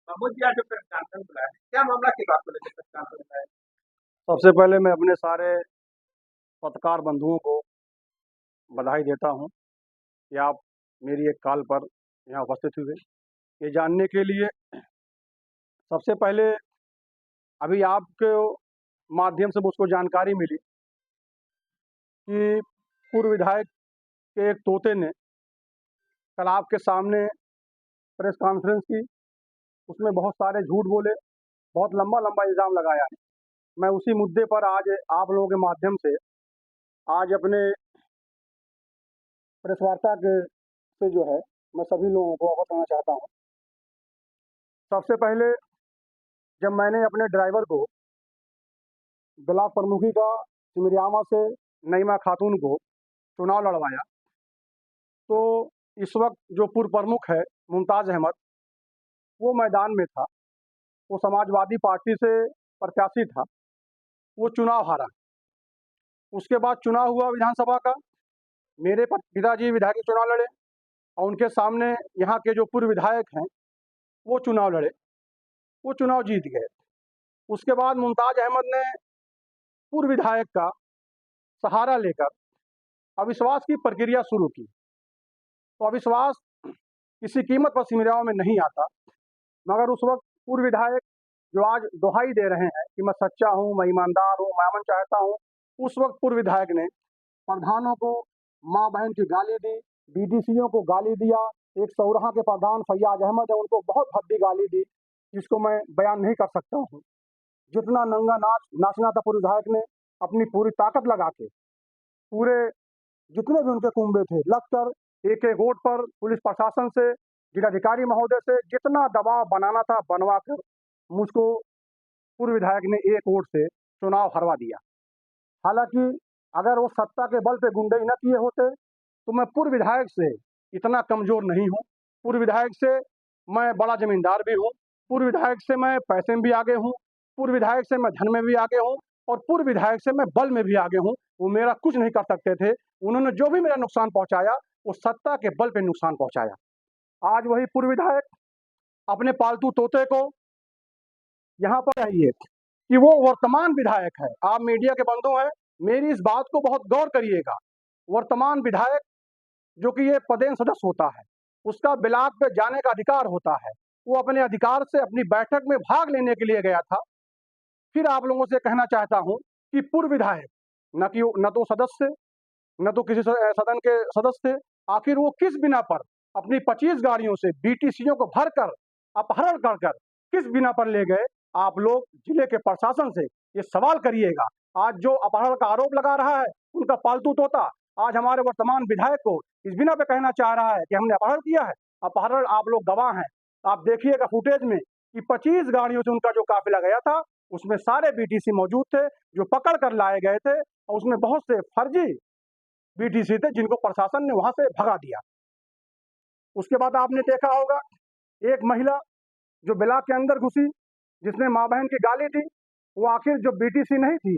महमूद जी आज जो press conference बुलाया है, क्या मामला की बात को लेकर प्रेस कॉन्फ्रेंस बुलाया है? सबसे पहले मैं अपने सारे पत्रकार बंधुओं को बधाई देता हूं कि आप मेरी एक कॉल पर यहाँ उपस्थित हुए ये जानने के लिए। सबसे पहले अभी आपके माध्यम से मुझको जानकारी मिली कि पूर्व विधायक के एक तोते ने कल आपके सामने प्रेस कॉन्फ्रेंस की, उसमें बहुत सारे झूठ बोले, बहुत लंबा लंबा इल्ज़ाम लगाया है। मैं उसी मुद्दे पर आज आप लोगों के माध्यम से आज अपने प्रेस वार्ता के से जो है मैं सभी लोगों को अवगत करना चाहता हूँ। सबसे पहले जब मैंने अपने ड्राइवर को ब्लॉक प्रमुखी का सिमरियामा से नईमा खातून को चुनाव लड़वाया, तो इस वक्त जो पूर्व प्रमुख है मुमताज़ अहमद, वो मैदान में था। वो समाजवादी पार्टी से प्रत्याशी था, वो चुनाव हारा। उसके बाद चुनाव हुआ विधानसभा का, मेरे पिताजी विधायक चुनाव लड़े और उनके सामने यहाँ के जो पूर्व विधायक हैं वो चुनाव लड़े, वो चुनाव जीत गए। उसके बाद मुमताज़ अहमद ने पूर्व विधायक का सहारा लेकर अविश्वास की प्रक्रिया शुरू की। तो अविश्वास किसी कीमत पर सिमरियामा में नहीं आता, मगर उस वक्त पूर्व विधायक जो आज दुहाई दे रहे हैं कि मैं सच्चा हूँ, मैं ईमानदार हूँ, मैं अमन चाहता हूँ, उस वक्त पूर्व विधायक ने प्रधानों को माँ बहन की गाली दी, बीडीसीओं को गाली दिया। एक सौराहा के प्रधान फैयाज अहमद है, उनको बहुत भद्दी गाली दी, जिसको मैं बयान नहीं कर सकता हूँ। जितना नंगा नाचना था पूर्व विधायक ने अपनी पूरी ताकत लगा के, पूरे जितने भी उनके कुंबे थे लगकर एक एक वोट पर पुलिस प्रशासन से, जिलाधिकारी महोदय से जितना दबाव बनाना था बनवा कर मुझको पूर्व विधायक ने एक वोट से चुनाव हरवा दिया। हालांकि अगर वो सत्ता के बल पे गुंडई न किए होते तो मैं पूर्व विधायक से इतना कमजोर नहीं हूँ। पूर्व विधायक से मैं बड़ा जमींदार भी हूँ, पूर्व विधायक से मैं पैसे में भी आगे हूँ, पूर्व विधायक से मैं धन में भी आगे हूँ और पूर्व विधायक से मैं बल में भी आगे हूँ। वो मेरा कुछ नहीं कर सकते थे। उन्होंने जो भी मेरा नुकसान पहुंचाया वो सत्ता के बल पे नुकसान पहुंचाया। आज वही पूर्व विधायक अपने पालतू तोते को यहाँ पर आइए कि वो वर्तमान विधायक है। आप मीडिया के बंधु हैं, मेरी इस बात को बहुत गौर करिएगा। वर्तमान विधायक जो कि ये पदेन सदस्य होता है, उसका ब्लॉक पे जाने का अधिकार होता है। वो अपने अधिकार से अपनी बैठक में भाग लेने के लिए गया था। फिर आप लोगों से कहना चाहता हूं कि पूर्व विधायक न तो सदस्य, न तो किसी सदन के सदस्य थे। आखिर वो किस बिना पर अपनी 25 गाड़ियों से बीटीसीओं को भरकर अपहरण कर कर किस बिना पर ले गए? आप लोग जिले के प्रशासन से ये सवाल करिएगा। आज जो अपहरण का आरोप लगा रहा है उनका पालतू तोता आज हमारे वर्तमान विधायक को इस बिना पे कहना चाह रहा है कि हमने अपहरण किया है। अपहरण आप लोग गवाह हैं, आप देखिएगा फुटेज में कि 25 गाड़ियों से उनका जो काफिला गया था उसमें सारे बीटीसी मौजूद थे जो पकड़ कर लाए गए थे, और उसमें बहुत से फर्जी बीटीसी थे जिनको प्रशासन ने वहां से भगा दिया। उसके बाद आपने देखा होगा एक महिला जो ब्लॉक के अंदर घुसी, जिसने माँ बहन की गाली दी, वो आखिर जो बीटीसी नहीं थी,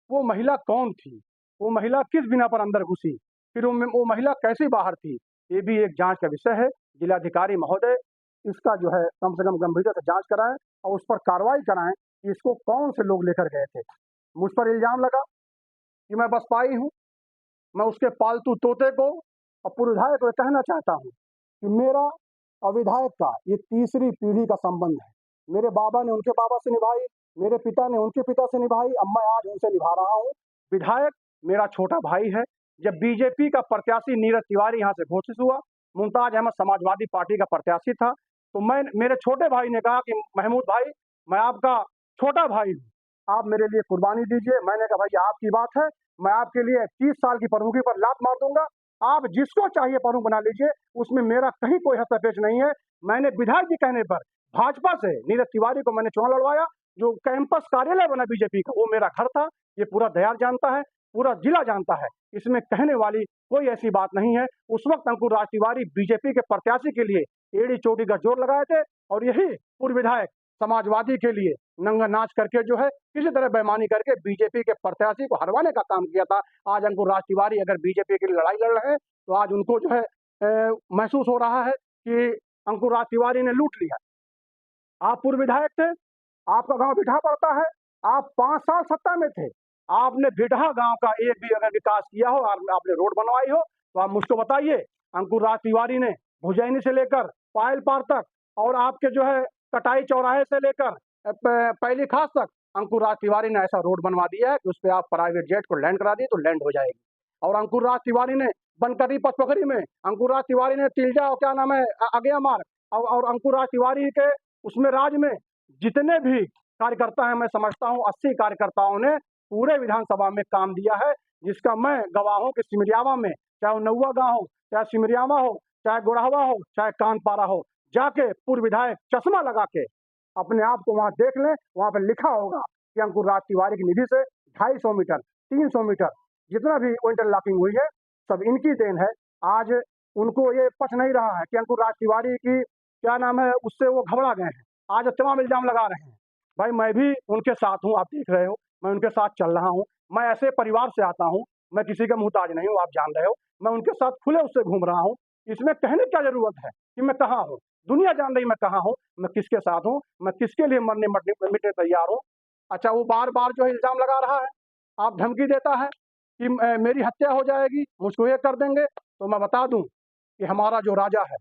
वो महिला कौन थी? वो महिला किस बिना पर अंदर घुसी? फिर वो महिला कैसे बाहर थी? ये भी एक जांच का विषय है। जिलाधिकारी महोदय इसका जो है कम से कम गंभीरता से जांच कराएं और उस पर कार्रवाई कराएं कि इसको कौन से लोग लेकर गए थे। मुझ पर इल्जाम लगा कि मैं बसपाई हूँ। मैं उसके पालतू तोते को और पूर्व विधायक को कहना चाहता हूँ कि मेरा और विधायक का ये तीसरी पीढ़ी का संबंध है। मेरे बाबा ने उनके बाबा से निभाई, मेरे पिता ने उनके पिता से निभाई, अब मैं आज उनसे निभा रहा हूँ। विधायक मेरा छोटा भाई है। जब बीजेपी का प्रत्याशी नीरज तिवारी यहाँ से घोषित हुआ, मुमताज अहमद समाजवादी पार्टी का प्रत्याशी था, तो मैं मेरे छोटे भाई ने कहा कि महमूद भाई, मैं आपका छोटा भाई हूँ, आप मेरे लिए कुर्बानी दीजिए। मैंने कहा भैया आपकी बात है, मैं आपके लिए 30 साल की प्रमुखी पर लात मार दूंगा, आप जिसको चाहिए प्रमुख बना लीजिए, उसमें मेरा कहीं कोई हस्तक्षेप नहीं है। मैंने विधायक जी कहने पर भाजपा से नीरज तिवारी को मैंने चुनाव लड़वाया। जो कैंपस कार्यालय बना बीजेपी का वो मेरा घर था, ये पूरा दयार जानता है, पूरा जिला जानता है। इसमें कहने वाली कोई ऐसी बात नहीं है। उस वक्त अंकुर राज तिवारी बीजेपी के प्रत्याशी के लिए एड़ी चोटी का जोर लगाए थे, और यही पूर्व विधायक समाजवादी के लिए नंगा नाच करके जो है किसी तरह बेईमानी करके बीजेपी के प्रत्याशी को हरवाने का काम किया था। आज अंकुर राज तिवारी अगर बीजेपी के लिए लड़ाई लड़ रहे हैं तो आज उनको जो है महसूस हो रहा है कि अंकुर राज तिवारी ने लूट लिया। आप पूर्व विधायक थे, आपका गांव बिठा पड़ता है, आप 5 साल सत्ता में थे, आपने बिठा गांव का एक भी अगर विकास किया हो और आपने रोड बनवाई हो तो आप मुझको बताइए। अंकुर राज तिवारी ने भुजैनी से लेकर पायल पार तक और आपके जो है कटाई चौराहे से लेकर पहली खास तक अंकुर राज तिवारी ने ऐसा रोड बनवा दिया है कि उस पर आप प्राइवेट जेट को लैंड करा दिए तो लैंड हो जाएगी। और अंकुर राज तिवारी ने बनकरी पचपोखरी में अंकुर राज तिवारी ने तिलजा और क्या नाम है अगया मार्ग और अंकुर राज तिवारी के उसमें राज में जितने भी कार्यकर्ता हैं, मैं समझता हूँ 80 कार्यकर्ताओं ने पूरे विधानसभा में काम दिया है, जिसका मैं गवाह हूँ कि सिमरियावा में चाहे वो नौवा गांव हो, चाहे सिमरियावा हो, चाहे गोरहवा हो, चाहे कानपारा हो, जाके पूर्व विधायक चश्मा लगा के अपने आप को वहां देख लें। वहां पर लिखा होगा कि अंकुर राज तिवारी की निधि से 250 मीटर 300 मीटर जितना भी इंटरलॉकिंग हुई है सब इनकी देन है। आज उनको ये पच नहीं रहा है कि अंकुर राज तिवारी की क्या नाम है उससे वो घबरा गए हैं, आज तमाम इल्जाम लगा रहे हैं। भाई मैं भी उनके साथ हूँ, आप देख रहे हो, मैं उनके साथ चल रहा हूँ, मैं ऐसे परिवार से आता हूँ, मैं किसी का मुहताज नहीं हूँ, आप जान रहे हो, मैं उनके साथ खुले उससे घूम रहा हूँ। इसमें कहने की क्या जरूरत है कि मैं कहाँ हूँ, दुनिया जान रही मैं कहाँ हूँ, मैं किसके साथ हूँ, मैं किसके लिए मरने मिटने तैयार हूँ। अच्छा वो बार बार जो है इल्जाम लगा रहा है, आप धमकी देता है कि मेरी हत्या हो जाएगी, मुझको ये कर देंगे। तो मैं बता दूं कि हमारा जो राजा है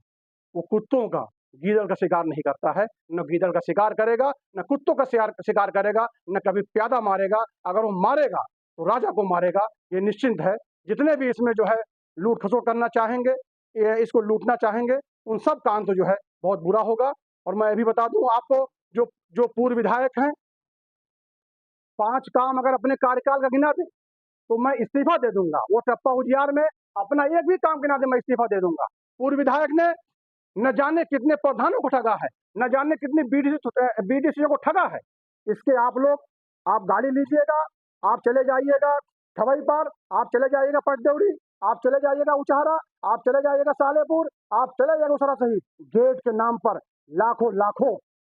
वो कुत्तों का गीदड़ का शिकार नहीं करता है, न गीदड़ का शिकार करेगा, न कुत्तों का शिकार करेगा, न कभी प्यादा मारेगा। अगर वो मारेगा तो राजा को मारेगा, ये निश्चिंत है। जितने भी इसमें जो है लूट खसोट करना चाहेंगे, इसको लूटना चाहेंगे, उन सब का अंत जो है बहुत बुरा होगा। और मैं ये भी बता दूं आपको, जो जो पूर्व विधायक हैं 5 काम अगर अपने कार्यकाल का गिना दें तो मैं इस्तीफा दे दूंगा। वो टप्पा उजियार में अपना एक भी काम गिना दे मैं इस्तीफा दे दूंगा। पूर्व विधायक ने न जाने कितने प्रधानों को ठगा है, न जाने कितने बीडीसी को ठगा है। इसके आप लोग आप गाड़ी लीजिएगा, आप चले जाइएगा खवई पार, आप चले जाइएगा पटदौड़ी, आप चले जाइएगा उचाहरा, आप चले जाइएगा सालेपुर, आप चले जाइएगा उसरा सही गेट के नाम पर लाखों लाखों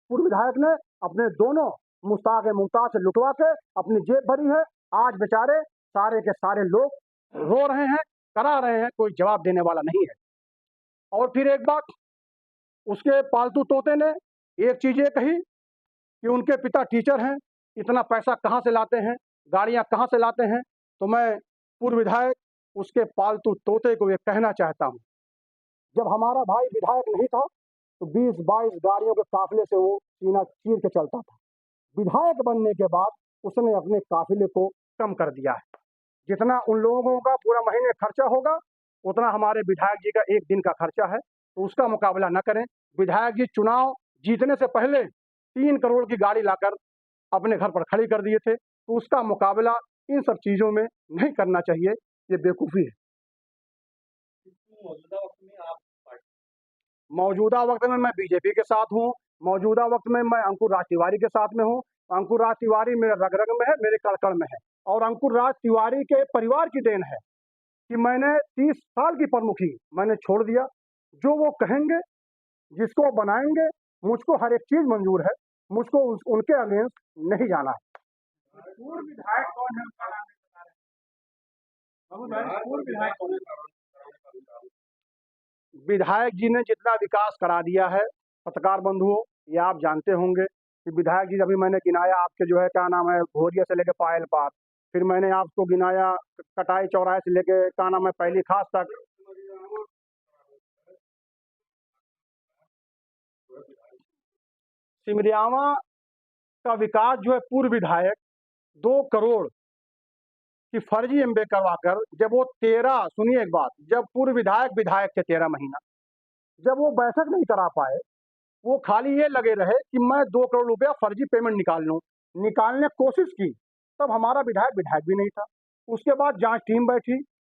पूर्व विधायक ने अपने दोनों मुस्ताक मुमताज से लुटवा के अपनी जेब भरी है। आज बेचारे सारे के सारे लोग रो रहे हैं, करा रहे हैं, कोई जवाब देने वाला नहीं है। और फिर एक बात, उसके पालतू तोते ने एक चीज ये कही कि उनके पिता टीचर हैं, इतना पैसा कहाँ से लाते हैं, गाड़ियाँ कहाँ से लाते हैं। तो मैं पूर्व विधायक उसके पालतू तोते को ये कहना चाहता हूँ, जब हमारा भाई विधायक नहीं था तो 20-22 गाड़ियों के काफिले से वो सीना चीर के चलता था। विधायक बनने के बाद उसने अपने काफिले को कम कर दिया है। जितना उन लोगों का पूरा महीने खर्चा होगा उतना हमारे विधायक जी का एक दिन का खर्चा है, तो उसका मुकाबला न करें। विधायक जी चुनाव जीतने से पहले 3 करोड़ की गाड़ी लाकर अपने घर पर खड़ी कर दिए थे, तो उसका मुकाबला इन सब चीज़ों में नहीं करना चाहिए, ये बेवकूफ़ी है। मौजूदा वक्त में आप मौजूदा वक्त में मैं बीजेपी के साथ हूँ, मौजूदा वक्त में मैं अंकुर राज तिवारी के साथ में हूँ। अंकुर राज तिवारी मेरे रग-रग में है, मेरे कण-कण में है। और अंकुर राज तिवारी के परिवार की देन है कि मैंने 30 साल की प्रमुखी मैंने छोड़ दिया। जो वो कहेंगे, जिसको वो बनाएँगे, मुझको हर एक चीज़ मंज़ूर है, मुझको उनके अगेंस्ट नहीं जाना है। पूर्व विधायक कौन है उसका नाम नहीं बता रहे? बाबू भाई पूर्व विधायक कौन है? विधायक जी ने जितना विकास करा दिया है, पत्रकार बंधुओं, ये आप जानते होंगे कि विधायक जी अभी मैंने गिनाया आपके जो है क्या नाम है घोरिया से लेके पायल पार, फिर मैंने आपको गिनाया कटाई चौराहे से लेके क्या नाम है पहली खास तक। सिमरियावा का विकास जो है पूर्व विधायक 2 करोड़ की फर्जी एमबे करवाकर, जब वो 13 सुनिए एक बात, जब पूर्व विधायक थे 13 महीना, जब वो बैठक नहीं करा पाए, वो खाली ये लगे रहे कि मैं 2 करोड़ रुपया फर्जी पेमेंट निकाल लूँ, निकालने की कोशिश की, तब हमारा विधायक भी नहीं था। उसके बाद जांच टीम बैठी,